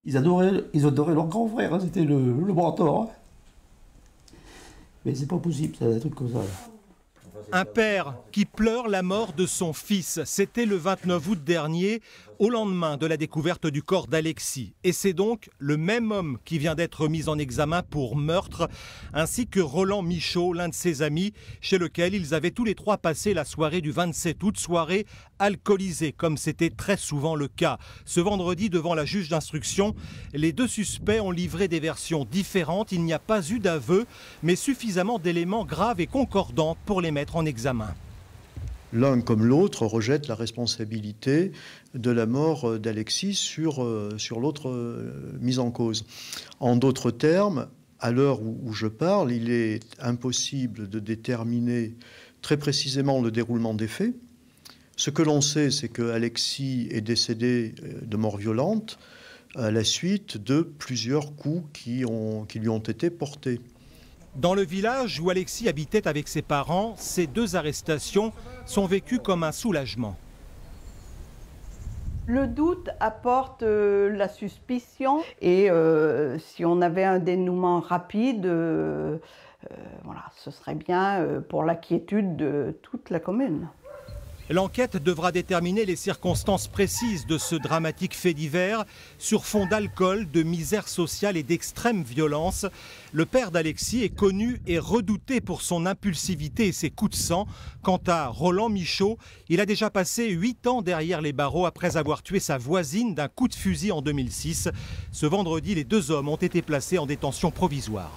Ils adoraient leur grand frère, hein, c'était le mentor. Hein. Mais c'est pas possible, ça, un truc comme ça. Un père qui pleure la mort de son fils. C'était le 29 août dernier, au lendemain de la découverte du corps d'Alexis. Et c'est donc le même homme qui vient d'être mis en examen pour meurtre, ainsi que Roland Michaud, l'un de ses amis, chez lequel ils avaient tous les trois passé la soirée du 27 août, soirée alcoolisée, comme c'était très souvent le cas. Ce vendredi, devant la juge d'instruction, les deux suspects ont livré des versions différentes. Il n'y a pas eu d'aveu, mais suffisamment d'éléments graves et concordants pour les mettre en examen. L'un comme l'autre rejette la responsabilité de la mort d'Alexis sur l'autre mis en cause. En d'autres termes, à l'heure où je parle, il est impossible de déterminer très précisément le déroulement des faits. Ce que l'on sait, c'est que Alexis est décédé de mort violente à la suite de plusieurs coups qui lui ont été portés. Dans le village où Alexis habitait avec ses parents, ces deux arrestations sont vécues comme un soulagement. Le doute apporte la suspicion et si on avait un dénouement rapide, voilà, ce serait bien pour la quiétude de toute la commune. L'enquête devra déterminer les circonstances précises de ce dramatique fait divers sur fond d'alcool, de misère sociale et d'extrême violence. Le père d'Alexis est connu et redouté pour son impulsivité et ses coups de sang. Quant à Roland Michaud, il a déjà passé 8 ans derrière les barreaux après avoir tué sa voisine d'un coup de fusil en 2006. Ce vendredi, les deux hommes ont été placés en détention provisoire.